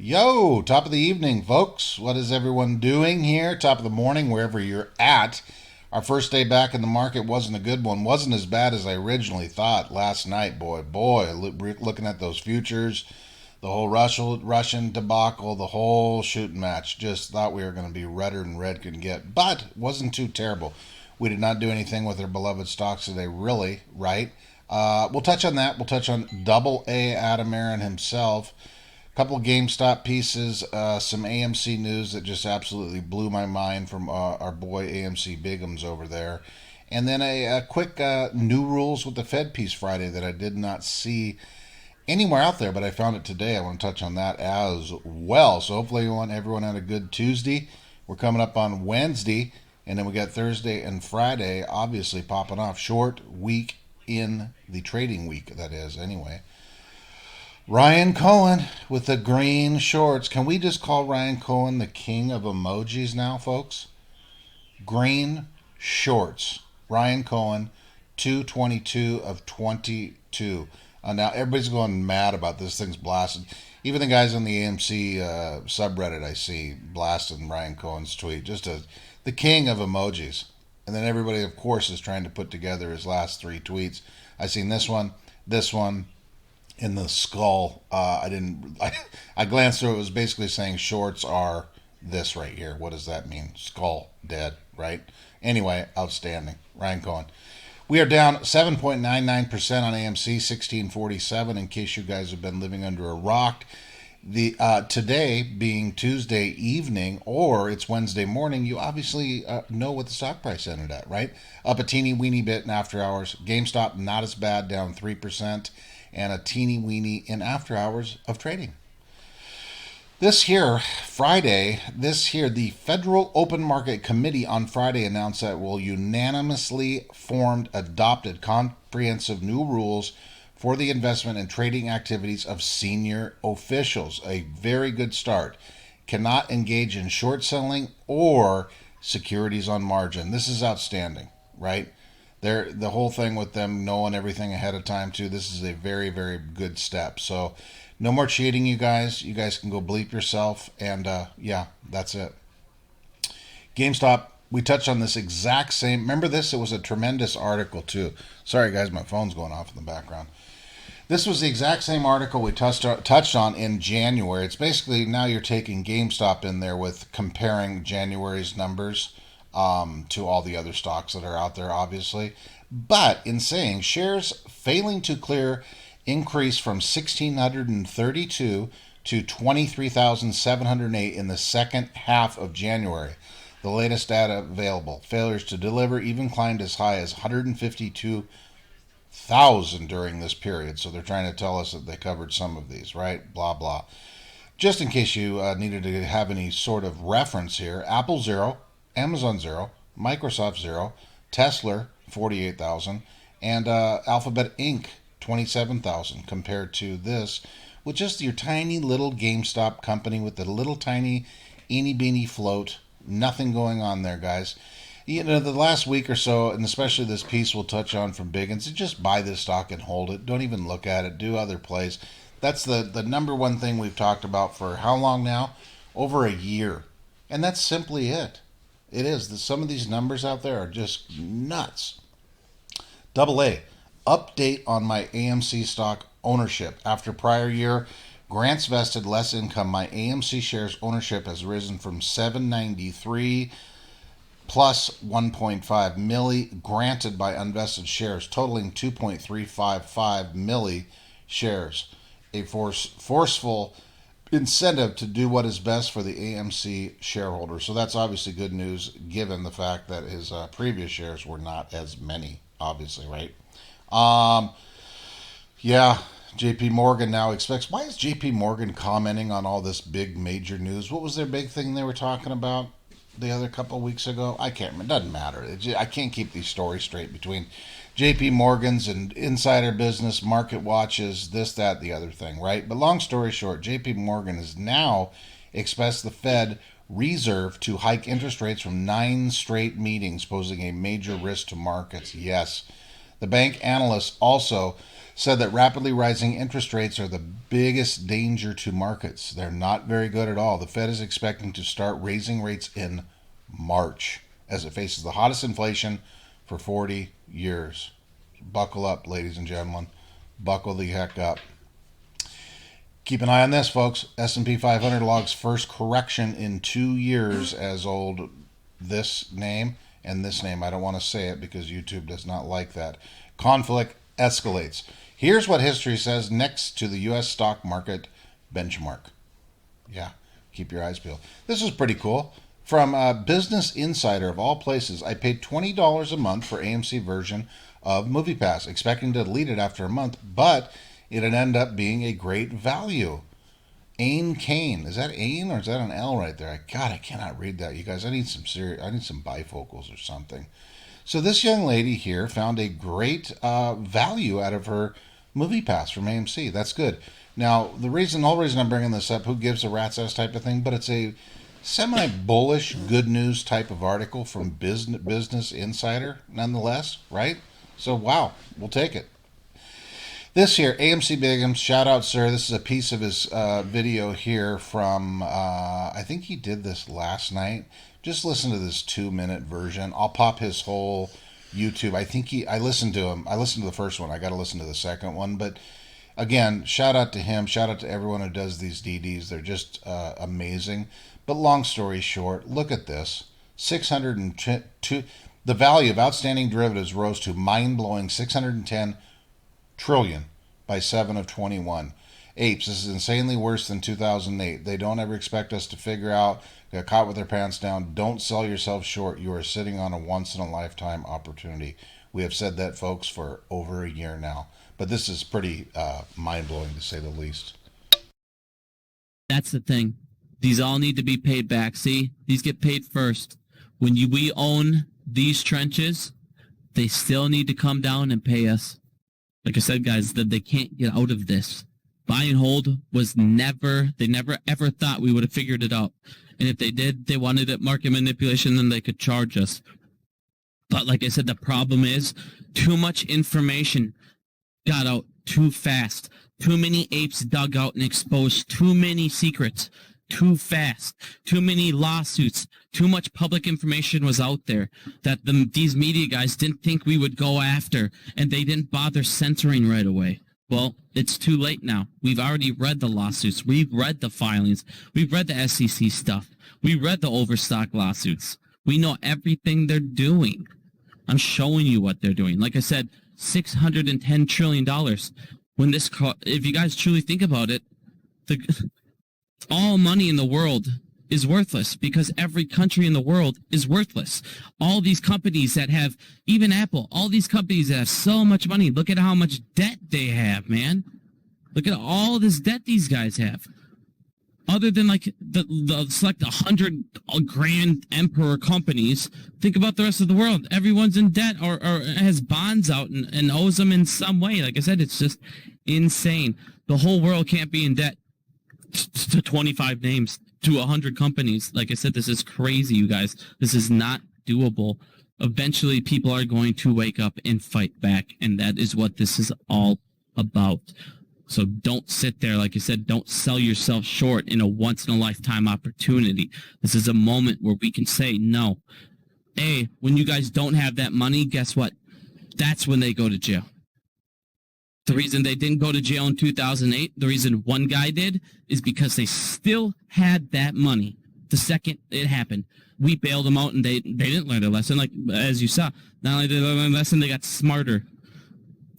Yo, top of the evening, folks. What is everyone doing here? Top of the morning, wherever you're at. Our first day back in the market wasn't a good one. Wasn't as bad as I originally thought last night, boy. Looking at those futures, the whole Russian debacle, the whole shooting match. Just thought we were going to be redder than red could get. But wasn't too terrible. We did not do anything with our beloved stocks today, really, right? We'll touch on that. We'll touch on Double A Adam Aron himself. Couple of GameStop pieces, some AMC news that just absolutely blew my mind from our boy AMCBIGGUMS over there. And then a quick new rules with the Fed piece Friday that I did not see anywhere out there, but I found it today. I want to touch on that as well. So hopefully everyone had a good Tuesday. We're coming up on Wednesday, and then we got Thursday and Friday obviously popping off. Short week in the trading week, that is, anyway. Ryan Cohen with the green shorts. Can we just call Ryan Cohen the king of emojis now, folks? Green shorts. Ryan Cohen, 222 of 22. Now, everybody's going mad about this thing's blasted. Even the guys on the AMC subreddit I see blasting Ryan Cohen's tweet. Just the king of emojis. And then everybody, of course, is trying to put together his last three tweets. I seen this one, in the skull. I glanced through it. It was basically saying shorts are this right here. What does that mean? Skull dead, right? Anyway, outstanding. Ryan Cohen. We are down 7.99% on AMC, 1647. In case you guys have been living under a rock, the today being Tuesday evening or it's Wednesday morning, you obviously know what the stock price ended at, right? Up a teeny weeny bit in after hours. GameStop not as bad, down 3%. And a teeny weeny in after hours of trading. The Federal Open Market Committee on Friday announced that it will unanimously adopted comprehensive new rules for the investment and trading activities of senior officials. A very good start. Cannot engage in short selling or securities on margin. This is outstanding, right? The whole thing with them knowing everything ahead of time too. This is a very, very good step. So no more cheating, you guys. You guys can go bleep yourself. And yeah, that's it. GameStop. We touched on this exact same. Remember this? It was a tremendous article too. Sorry guys, my phone's going off in the background. This was the exact same article we touched on in January. It's basically now you're taking GameStop in there with comparing January's numbers to all the other stocks that are out there, obviously. But in saying shares failing to clear increase from 1,632 to 23,708 in the second half of January. The latest data available. Failures to deliver even climbed as high as 152,000 during this period. So they're trying to tell us that they covered some of these, right? Blah, blah. Just in case you needed to have any sort of reference here, Apple 0, Amazon 0, Microsoft 0, Tesla 48,000, and Alphabet Inc. 27,000 compared to this, with just your tiny little GameStop company with the little tiny eeny beeny float. Nothing going on there, guys. You know, the last week or so, and especially this piece we'll touch on from Biggins, just buy this stock and hold it. Don't even look at it. Do other plays. That's the number one thing we've talked about for how long now? Over a year. And that's simply it. It is. Some of these numbers out there are just nuts. Double A. Update on my AMC stock ownership. After prior year, grants vested, less income, my AMC shares ownership has risen from 793 plus 1.5 milli granted by unvested shares, totaling 2.355 milli shares. A forceful incentive to do what is best for the AMC shareholder. So that's obviously good news given the fact that his previous shares were not as many, obviously, right? Yeah, JP Morgan now expects. Why is JP Morgan commenting on all this big major news? What was their big thing they were talking about the other couple of weeks ago? I can't remember. It doesn't matter. I can't keep these stories straight between JP Morgan's and insider business, market watches, this, that, the other thing, right? But long story short, JP Morgan is now expects the Fed Reserve to hike interest rates from 9 straight meetings, posing a major risk to markets. Yes. The bank analysts also said that rapidly rising interest rates are the biggest danger to markets. They're not very good at all. The Fed is expecting to start raising rates in March as it faces the hottest inflation for 40 years. Buckle up, ladies and gentlemen. Buckle the heck up. Keep an eye on this, folks. S&P 500 logs first correction in 2 years as old this name and this name. I don't want to say it because YouTube does not like that. Conflict escalates. Here's what history says next to the U.S. stock market benchmark. Yeah, keep your eyes peeled. This is pretty cool. From Business Insider, of all places, I paid $20 a month for AMC version of MoviePass, expecting to delete it after a month, but it'd end up being a great value. Ain Kane. Is that Ain or is that an L right there? God, I cannot read that. You guys, I need some bifocals or something. So this young lady here found a great value out of her MoviePass from AMC. That's good. Now, the whole reason I'm bringing this up, who gives a rat's ass type of thing, but it's a semi-bullish, good news type of article from Business Insider, nonetheless, right? So, wow, we'll take it. This here, AMCBIGGUMS, shout out, sir. This is a piece of his video here from, I think he did this last night. Just listen to this 2-minute version. I'll pop his whole YouTube. I listened to him. I listened to the first one. I got to listen to the second one. But again, shout out to him. Shout out to everyone who does these DDs. They're just amazing. But long story short, look at this. 602. The value of outstanding derivatives rose to mind-blowing 610 trillion by 7 of 21. Apes, this is insanely worse than 2008. They don't ever expect us to figure out, got caught with their pants down. Don't sell yourself short. You are sitting on a once-in-a-lifetime opportunity. We have said that, folks, for over a year now. But this is pretty mind-blowing, to say the least. That's the thing. These all need to be paid back. See, these get paid first. When we own these trenches, they still need to come down and pay us. Like I said, guys, that they can't get out of this. Buy and hold was they never ever thought we would have figured it out. And if they did, they wanted it market manipulation, then they could charge us. But like I said, the problem is too much information got out too fast. Too many apes dug out and exposed too many secrets too fast. Too many lawsuits. Too much public information was out there that these media guys didn't think we would go after, and they didn't bother censoring right away. Well, it's too late now. We've already read the lawsuits. We've read the filings. We've read the SEC stuff. We read the overstock lawsuits. We know everything they're doing. I'm showing you what they're doing. Like I said, $610 trillion. If you guys truly think about it, all money in the world is worthless because every country in the world is worthless. All these companies that have, even Apple, all these companies that have so much money, look at how much debt they have, man. Look at all this debt these guys have. Other than like the select 100 grand emperor companies, think about the rest of the world. Everyone's in debt or has bonds out and owes them in some way. Like I said, it's just insane. The whole world can't be in debt to 25 names, to 100 companies. Like I said, this is crazy, you guys. This is not doable. Eventually, people are going to wake up and fight back, and that is what this is all about. So don't sit there, like I said, don't sell yourself short in a once-in-a-lifetime opportunity. This is a moment where we can say no. Hey, when you guys don't have that money, guess what? That's when they go to jail. The reason they didn't go to jail in 2008, the reason one guy did, is because they still had that money. The second it happened, we bailed them out, and they didn't learn their lesson. Like, as you saw, not only did they learn their lesson, they got smarter.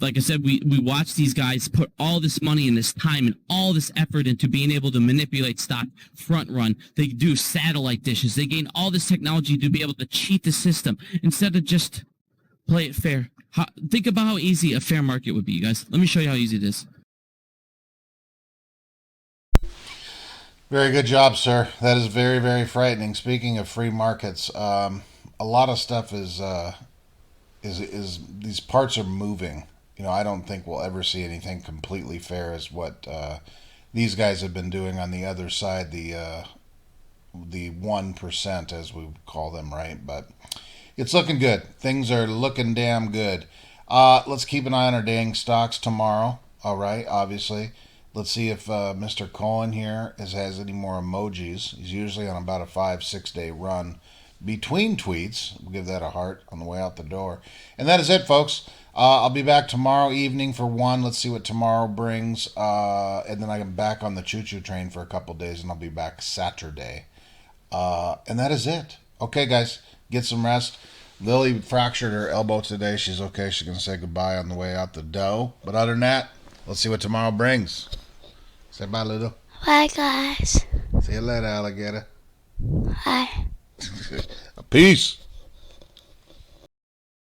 Like I said, we watched these guys put all this money and this time and all this effort into being able to manipulate stock, front run. They do satellite dishes. They gain all this technology to be able to cheat the system instead of just play it fair. Think about how easy a fair market would be, you guys. Let me show you how easy it is. Very good job, sir. That is very, very frightening. Speaking of free markets, a lot of stuff is these parts are moving. You know, I don't think we'll ever see anything completely fair as what these guys have been doing on the other side, the 1%, as we call them, right? But it's looking good. Things are looking damn good. Let's keep an eye on our dang stocks tomorrow. All right, obviously. Let's see if Mr. Cohen here has any more emojis. He's usually on about a 5-6 day run between tweets. We'll give that a heart on the way out the door. And that is it, folks. I'll be back tomorrow evening for one. Let's see what tomorrow brings. And then I'm back on the choo-choo train for a couple days, and I'll be back Saturday. And that is it. Okay, guys, get some rest. Lily fractured her elbow today. She's okay. She's going to say goodbye on the way out the door. But other than that, let's see what tomorrow brings. Say bye, Little. Bye, guys. See you later, alligator. Bye. Peace.